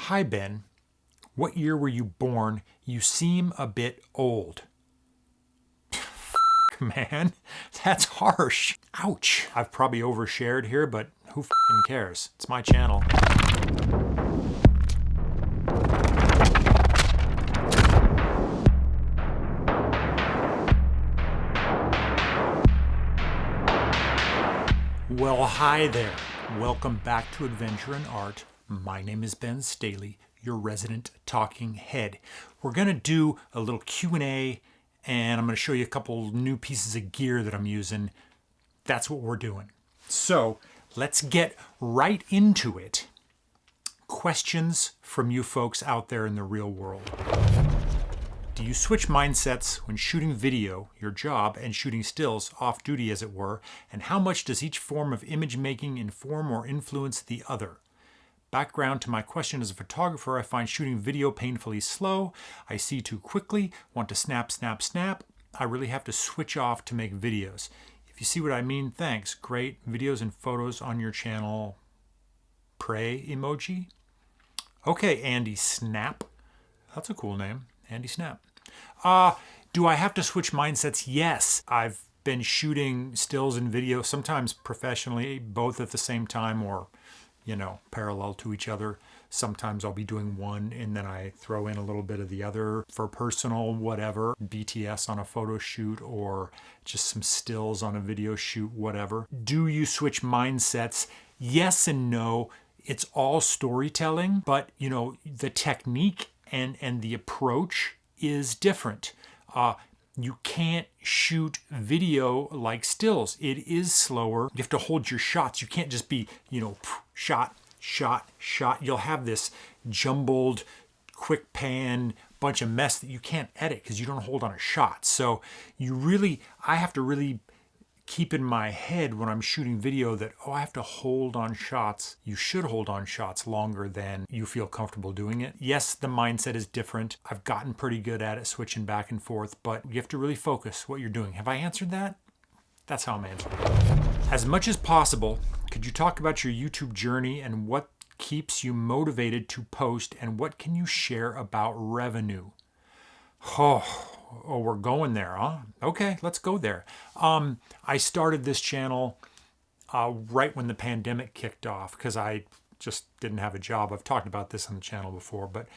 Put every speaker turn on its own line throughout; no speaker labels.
Hi, Ben. What year were you born? You seem a bit old. Man, that's harsh. Ouch. I've probably overshared here, but who cares? It's my channel. Well, hi there. Welcome back to Adventure in Art. My name is Ben Staley, your resident talking head. We're going to do a little Q&A, and I'm going to show you a couple new pieces of gear that I'm using. That's what we're doing. So let's get right into it. Questions from you folks out there in the real world. Do you switch mindsets when shooting video, your job, and shooting stills, off duty as it were, and how much does each form of image making inform or influence the other? Background to my question: as a photographer, I find shooting video painfully slow. I see too quickly, want to snap, snap, snap. I really have to switch off to make videos. If you see what I mean, thanks. Great videos and photos on your channel. Pray emoji. Okay, Andy Snap. That's a cool name, Andy Snap. Do I have to switch mindsets? Yes. I've been shooting stills and video, sometimes professionally, both at the same time or, parallel to each other. Sometimes I'll be doing one and then I throw in a little bit of the other for personal, whatever, BTS on a photo shoot or just some stills on a video shoot, whatever. Do you switch mindsets? Yes and no. It's all storytelling, but the technique and the approach is different. You can't shoot video like stills. It is slower. You have to hold your shots. You can't just be, shot, shot, shot. You'll have this jumbled, quick pan, bunch of mess that you can't edit because you don't hold on a shot. So I have to really keep in my head when I'm shooting video that, I have to hold on shots. You should hold on shots longer than you feel comfortable doing it. Yes, the mindset is different. I've gotten pretty good at it, switching back and forth, but you have to really focus what you're doing. Have I answered that? That's how I'm answering. As much as possible, could you talk about your YouTube journey and what keeps you motivated to post, and what can you share about revenue? Oh, we're going there, huh? Okay, let's go there. I started this channel right when the pandemic kicked off because I just didn't have a job. I've talked about this on the channel before, but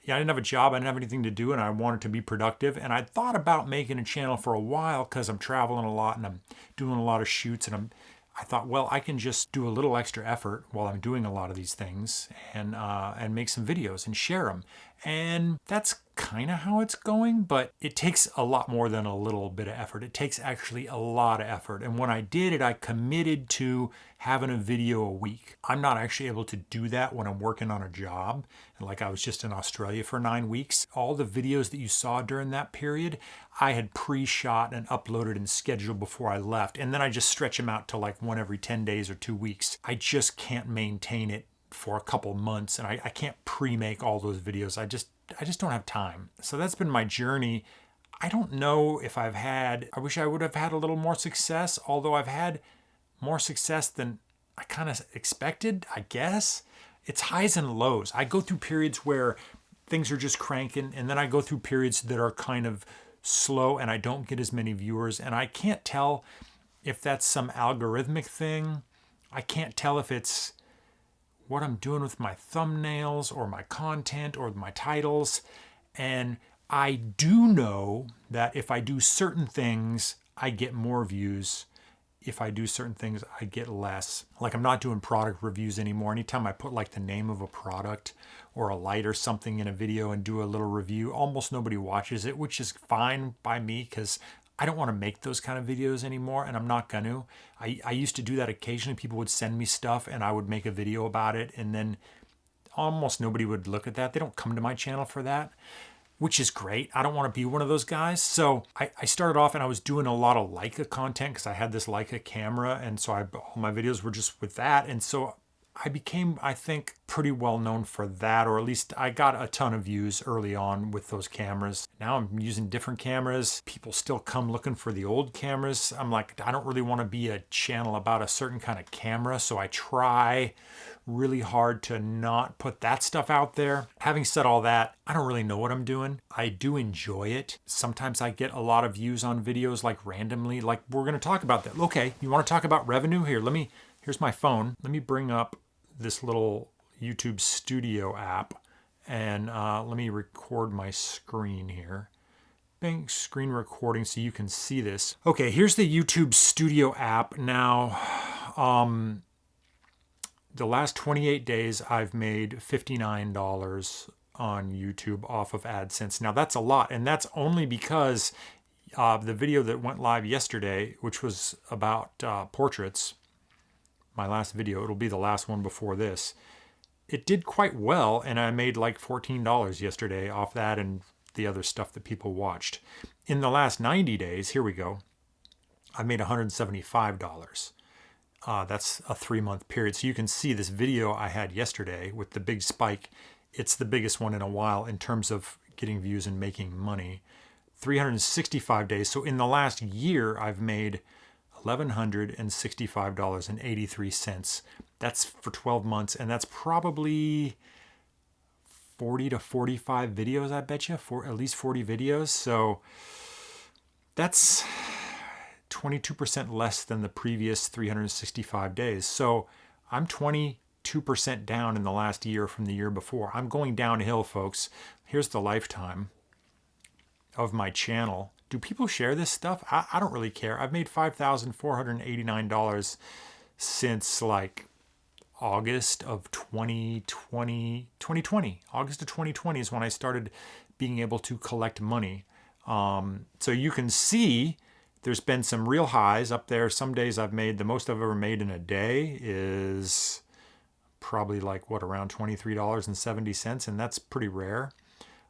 yeah, I didn't have a job. I didn't have anything to do, and I wanted to be productive. And I thought about making a channel for a while because I'm traveling a lot and I'm doing a lot of shoots, and I thought, well, I can just do a little extra effort while I'm doing a lot of these things and make some videos and share them. And that's kind of how it's going, but it takes a lot more than a little bit of effort. It takes actually a lot of effort. And when I did it, I committed to having a video a week. I'm not actually able to do that when I'm working on a job. And like I was just in Australia for 9 weeks. All the videos that you saw during that period, I had pre-shot and uploaded and scheduled before I left. And then I just stretch them out to like one every 10 days or 2 weeks. I just can't maintain it for a couple months, and I can't pre-make all those videos. I just don't have time. So that's been my journey. I don't know if I wish I would have had a little more success, although I've had more success than I kind of expected, I guess. It's highs and lows. I go through periods where things are just cranking, and then I go through periods that are kind of slow and I don't get as many viewers, and I can't tell if that's some algorithmic thing. I can't tell if it's what I'm doing with my thumbnails or my content or my titles. And I do know that if I do certain things, I get more views. If I do certain things, I get less. Like I'm not doing product reviews anymore. Anytime I put like the name of a product or a light or something in a video and do a little review, almost nobody watches it, which is fine by me because I don't want to make those kind of videos anymore, and I'm not going to. I used to do that occasionally. People would send me stuff and I would make a video about it, and then almost nobody would look at that. They don't come to my channel for that, which is great. I don't want to be one of those guys. So I started off and I was doing a lot of Leica content because I had this Leica camera, and so all my videos were just with that. And so I became, I think, pretty well known for that, or at least I got a ton of views early on with those cameras. Now I'm using different cameras. People still come looking for the old cameras. I'm like, I don't really want to be a channel about a certain kind of camera, so I try really hard to not put that stuff out there. Having said all that, I don't really know what I'm doing. I do enjoy it. Sometimes I get a lot of views on videos like randomly, like we're going to talk about that. Okay, you want to talk about revenue? Here's my phone. Let me bring up this little YouTube Studio app and let me record my screen here. Bing, screen recording so you can see this. Okay, here's the YouTube Studio app. Now, the last 28 days, I've made $59 on YouTube off of AdSense. Now, that's a lot, and that's only because the video that went live yesterday, which was about portraits, my last video, it'll be the last one before this, it did quite well, and I made like $14 yesterday off that and the other stuff that people watched. In the last 90 days, here we go, I made $175. That's a 3-month period. So you can see this video I had yesterday with the big spike. It's the biggest one in a while in terms of getting views and making money. 365 days. So in the last year, I've made $1,165.83. That's for 12 months. And that's probably 40 to 45 videos, I bet you, for at least 40 videos. So that's 22% less than the previous 365 days. So I'm 22% down in the last year from the year before. I'm going downhill, folks. Here's the lifetime of my channel. Do people share this stuff? I don't really care. I've made $5,489 since like August of 2020. August of 2020 is when I started being able to collect money. So you can see there's been some real highs up there. Some days I've made, the most I've ever made in a day is probably like around $23.70, and that's pretty rare.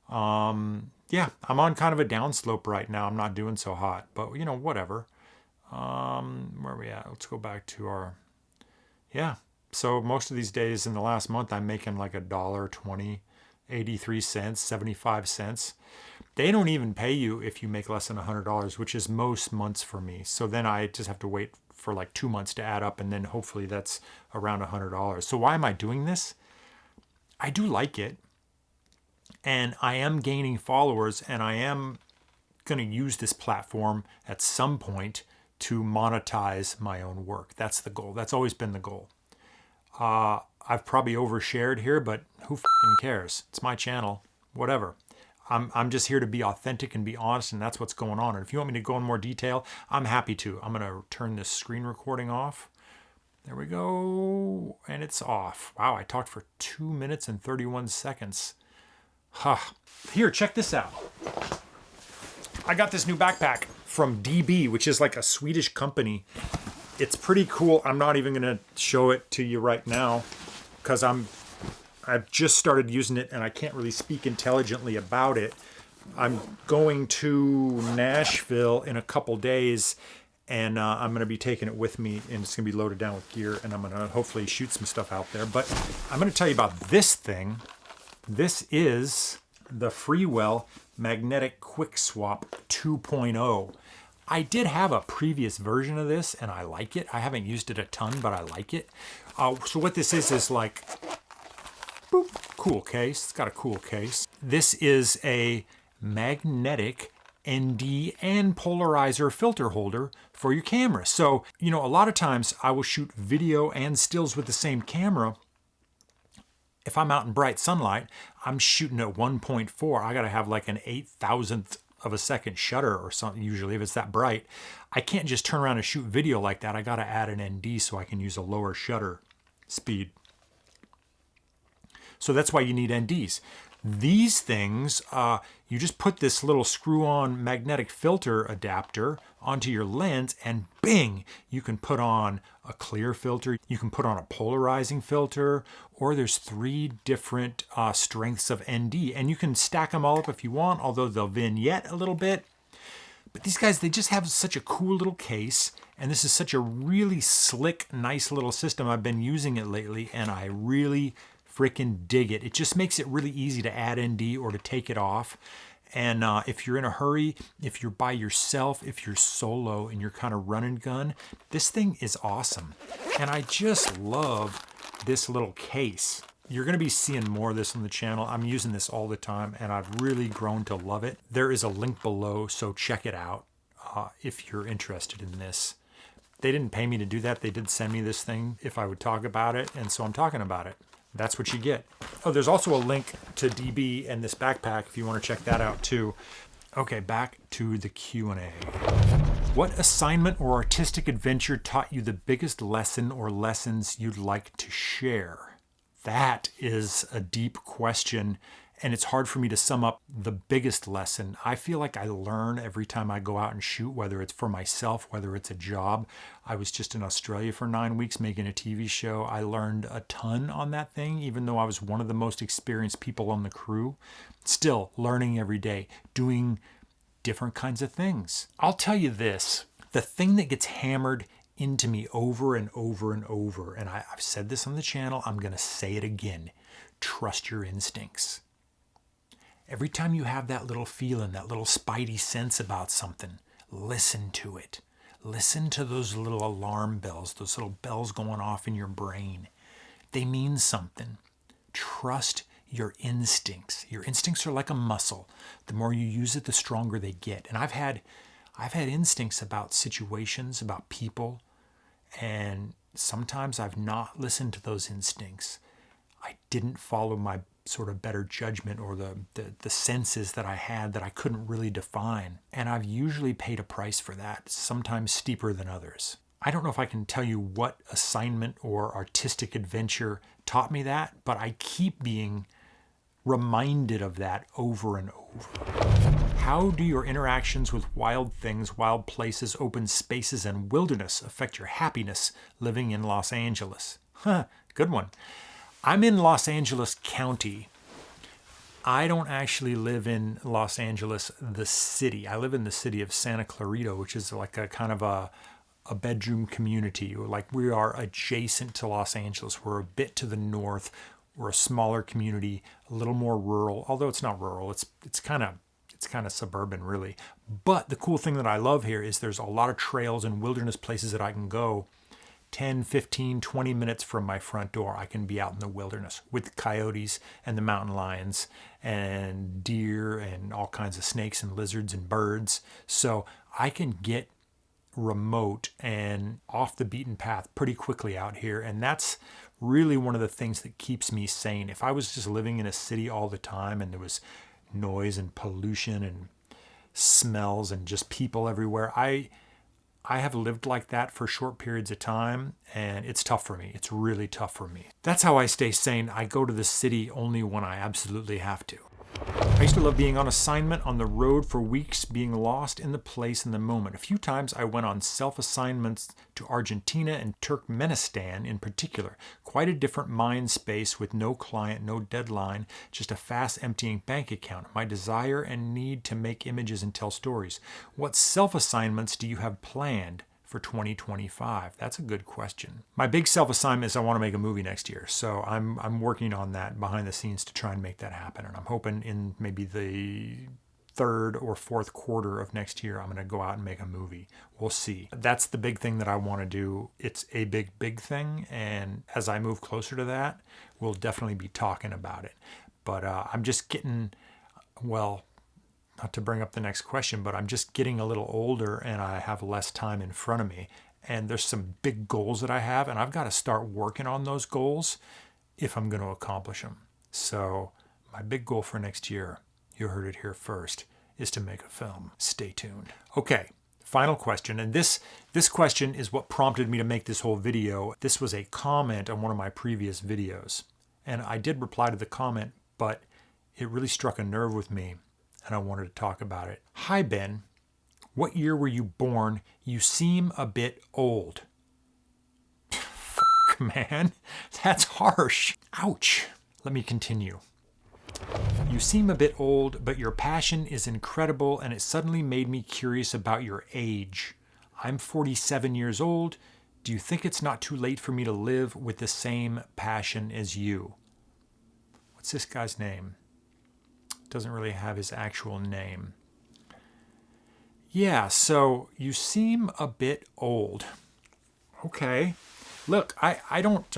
Yeah, I'm on kind of a downslope right now. I'm not doing so hot, but whatever. Where are we at? Let's go back to our, yeah. So most of these days in the last month, I'm making like $1.20, 83 cents, 75 cents. They don't even pay you if you make less than $100, which is most months for me. So then I just have to wait for like 2 months to add up, and then hopefully that's around $100. So why am I doing this? I do like it, and I am gaining followers, and I am going to use this platform at some point to monetize my own work. That's the goal. That's always been the goal. I've probably overshared here, but who f***ing cares? It's my channel, whatever. I'm just here to be authentic and be honest, and that's what's going on. And if you want me to go in more detail, I'm happy to. I'm going to turn this screen recording off. There we go. And it's off. Wow, I talked for 2 minutes and 31 seconds. Huh. Here, check this out. I got this new backpack from DB, which is like a Swedish company. It's pretty cool. I'm not even going to show it to you right now because I've just started using it and I can't really speak intelligently about it. I'm going to Nashville in a couple days, and I'm going to be taking it with me, and it's going to be loaded down with gear, and I'm going to hopefully shoot some stuff out there. But I'm going to tell you about this thing. This is the Freewell Magnetic Quick Swap 2.0. I did have a previous version of this, and I like it. I haven't used it a ton, but I like it. So what this is like, boop, cool case. It's got a cool case. This is a magnetic ND and polarizer filter holder for your camera. So, a lot of times I will shoot video and stills with the same camera. If I'm out in bright sunlight, I'm shooting at 1.4. I got to have like an 8,000th of a second shutter or something, usually, if it's that bright. I can't just turn around and shoot video like that. I got to add an ND so I can use a lower shutter speed. So that's why you need NDs. These things, you just put this little screw-on magnetic filter adapter onto your lens, and bing, you can put on a clear filter, you can put on a polarizing filter, or there's 3 different strengths of ND, and you can stack them all up if you want, although they'll vignette a little bit. But these guys, they just have such a cool little case, and this is such a really slick, nice little system. I've been using it lately, and I really freaking dig it. It just makes it really easy to add ND or to take it off. And if you're in a hurry, if you're by yourself, if you're solo and you're kind of run and gun, this thing is awesome. And I just love this little case. You're going to be seeing more of this on the channel. I'm using this all the time and I've really grown to love it. There is a link below, so check it out if you're interested in this. They didn't pay me to do that. They did send me this thing if I would talk about it, and so I'm talking about it. That's what you get. Oh, there's also a link to DB and this backpack if you want to check that out too. Okay, back to the Q&A. What assignment or artistic adventure taught you the biggest lesson or lessons you'd like to share? That is a deep question, and it's hard for me to sum up the biggest lesson. I feel like I learn every time I go out and shoot, whether it's for myself, whether it's a job. I was just in Australia for 9 weeks making a TV show. I learned a ton on that thing, even though I was one of the most experienced people on the crew. Still learning every day, doing different kinds of things. I'll tell you this, the thing that gets hammered into me over and over and over, and I've said this on the channel, I'm going to say it again, trust your instincts. Every time you have that little feeling, that little spidey sense about something, listen to it. Listen to those little alarm bells, those little bells going off in your brain. They mean something. Trust your instincts. Your instincts are like a muscle. The more you use it, the stronger they get. And I've had instincts about situations, about people, and sometimes I've not listened to those instincts. I didn't follow my sort of better judgment or the senses that I had that I couldn't really define. And I've usually paid a price for that, sometimes steeper than others. I don't know if I can tell you what assignment or artistic adventure taught me that, but I keep being reminded of that over and over. How do your interactions with wild things, wild places, open spaces, and wilderness affect your happiness living in Los Angeles? Good one. I'm in Los Angeles County. I don't actually live in Los Angeles, the city. I live in the city of Santa Clarita, which is like a kind of a bedroom community. Like we are adjacent to Los Angeles. We're a bit to the north. We're a smaller community, a little more rural, although it's not rural. It's kind of suburban, really. But the cool thing that I love here is there's a lot of trails and wilderness places that I can go 10, 15, 20 minutes from my front door. I can be out in the wilderness with the coyotes and the mountain lions and deer and all kinds of snakes and lizards and birds. So I can get remote and off the beaten path pretty quickly out here. And that's really one of the things that keeps me sane. If I was just living in a city all the time and there was noise and pollution and smells and just people everywhere, I have lived like that for short periods of time, and it's tough for me. It's really tough for me. That's how I stay sane. I go to the city only when I absolutely have to. I used to love being on assignment on the road for weeks, being lost in the place and the moment. A few times I went on self-assignments to Argentina and Turkmenistan in particular. Quite a different mind space with no client, no deadline, just a fast emptying bank account. My desire and need to make images and tell stories. What self-assignments do you have planned for 2025? That's a good question. My big self-assignment is I want to make a movie next year. So I'm working on that behind the scenes to try and make that happen. And I'm hoping in maybe the third or fourth quarter of next year, I'm going to go out and make a movie. We'll see. That's the big thing that I want to do. It's a big thing. And as I move closer to that, we'll definitely be talking about it. But I'm just getting, well, not to bring up the next question, but I'm just getting a little older and I have less time in front of me. And there's some big goals that I have, and I've got to start working on those goals if I'm going to accomplish them. So my big goal for next year, you heard it here first, is to make a film. Stay tuned. Okay, final question. And this question is what prompted me to make this whole video. This was a comment on one of my previous videos. And I did reply to the comment, but it really struck a nerve with me, and I wanted to talk about it. Hi, Ben. What year were you born? You seem a bit old. Fuck, man. That's harsh. Ouch. Let me continue. You seem a bit old, but your passion is incredible, and it suddenly made me curious about your age. I'm 47 years old. Do you think it's not too late for me to live with the same passion as you? What's this guy's name? doesn't really have his actual name. Yeah, so you seem a bit old. Okay. Look, I don't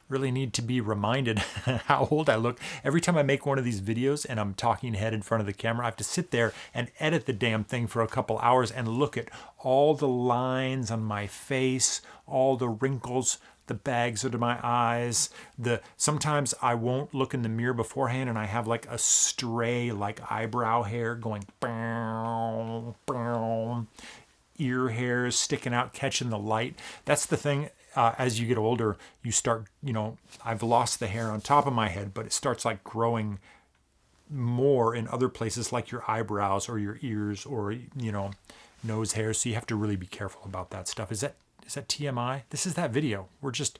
really need to be reminded how old I look. Every time I make one of these videos and I'm talking head in front of the camera, I have to sit there and edit the damn thing for a couple hours and look at all the lines on my face, all the wrinkles, the bags under my eyes. Sometimes I won't look in the mirror beforehand and I have like a stray like eyebrow hair going bow, bow, ear hairs sticking out, catching the light. That's the thing. As you get older, you start, I've lost the hair on top of my head, but it starts like growing more in other places like your eyebrows or your ears or, nose hairs. So you have to really be careful about that stuff. Is that TMI? This is that video. We're just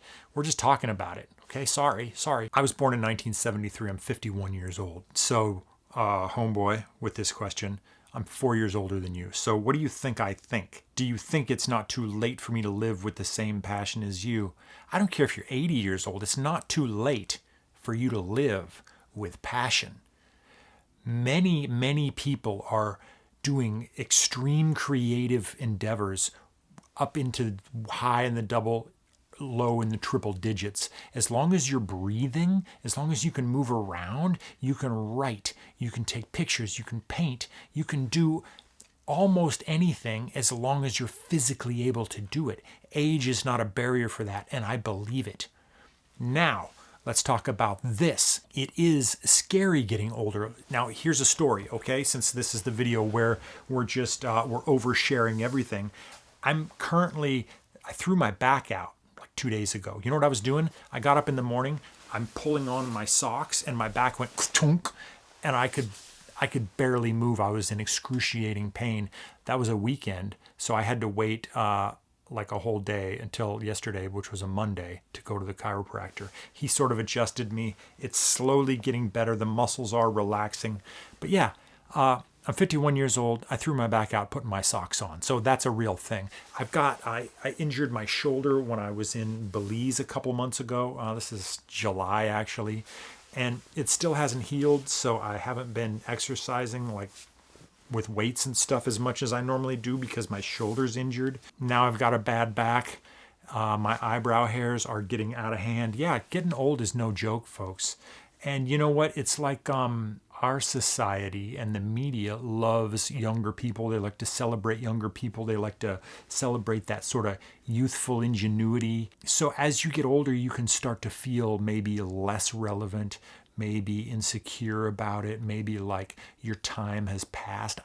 talking about it. Okay. Sorry. I was born in 1973. I'm 51 years old. So, homeboy, with this question, I'm 4 years older than you. So what do you think I think? Do you think it's not too late for me to live with the same passion as you? I don't care if you're 80 years old. It's not too late for you to live with passion. Many, many people are doing extreme creative endeavors up into high in the double, low in the triple digits. As long as you're breathing, as long as you can move around, you can write, you can take pictures, you can paint, you can do almost anything as long as you're physically able to do it. Age is not a barrier for that, and I believe it. Now, let's talk about this. It is scary getting older. Now, here's a story, okay? Since this is the video where we're oversharing everything. I threw my back out 2 days ago. You know what I was doing? I got up in the morning, I'm pulling on my socks and my back went tunk, and I could barely move. I was in excruciating pain. That was a weekend, so I had to wait like a whole day until yesterday, which was a Monday, to go to the chiropractor. He sort of adjusted me. It's slowly getting better. The muscles are relaxing. But yeah, I'm 51 years old. I threw my back out putting my socks on. So that's a real thing. I injured my shoulder when I was in Belize a couple months ago. This is July, actually. And it still hasn't healed, so I haven't been exercising like with weights and stuff as much as I normally do because my shoulder's injured. Now I've got a bad back. My eyebrow hairs are getting out of hand. Yeah, getting old is no joke, folks. And you know what? It's like our society and the media loves younger people. They like to celebrate younger people. They like to celebrate that sort of youthful ingenuity. So as you get older, you can start to feel maybe less relevant, maybe insecure about it, maybe like your time has passed.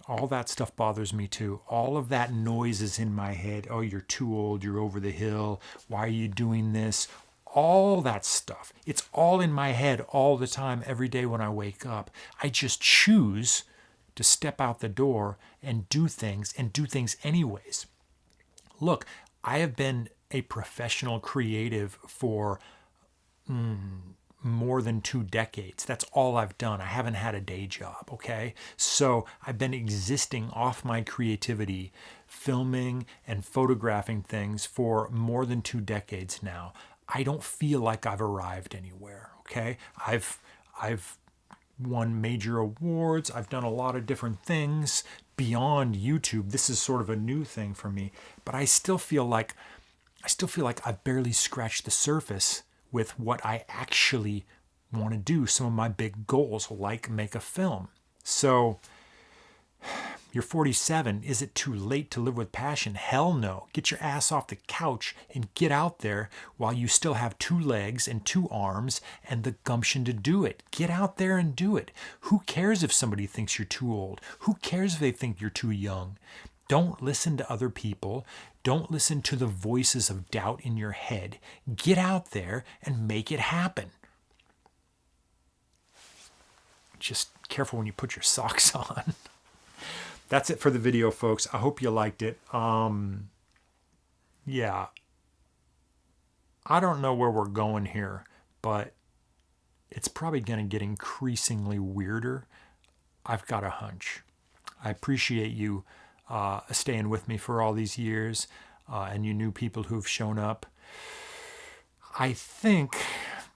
All that stuff bothers me too. All of that noise is in my head. Oh, you're too old. You're over the hill. Why are you doing this? All that stuff. It's all in my head all the time, every day when I wake up. I just choose to step out the door and do things anyways. Look, I have been a professional creative for more than 2 decades. That's all I've done. I haven't had a day job, okay? So I've been existing off my creativity, filming and photographing things for more than 2 decades now. I don't feel like I've arrived anywhere, okay? I've won major awards. I've done a lot of different things beyond YouTube. This is sort of a new thing for me, but I still feel like I've barely scratched the surface with what I actually want to do, some of my big goals, like make a film. So you're 47. Is it too late to live with passion? Hell no. Get your ass off the couch and get out there while you still have 2 legs and 2 arms and the gumption to do it. Get out there and do it. Who cares if somebody thinks you're too old? Who cares if they think you're too young? Don't listen to other people. Don't listen to the voices of doubt in your head. Get out there and make it happen. Just careful when you put your socks on. That's it for the video, folks. I hope you liked it. Yeah. I don't know where we're going here, but it's probably going to get increasingly weirder. I've got a hunch. I appreciate you staying with me for all these years, and you new people who've shown up. I think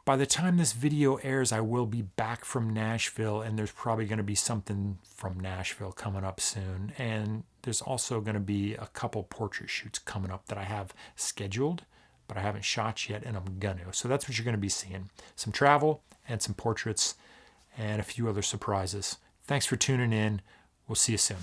By the time this video airs, I will be back from Nashville, and there's probably going to be something from Nashville coming up soon. And there's also going to be a couple portrait shoots coming up that I have scheduled, but I haven't shot yet, and I'm going to. So that's what you're going to be seeing. Some travel and some portraits and a few other surprises. Thanks for tuning in. We'll see you soon.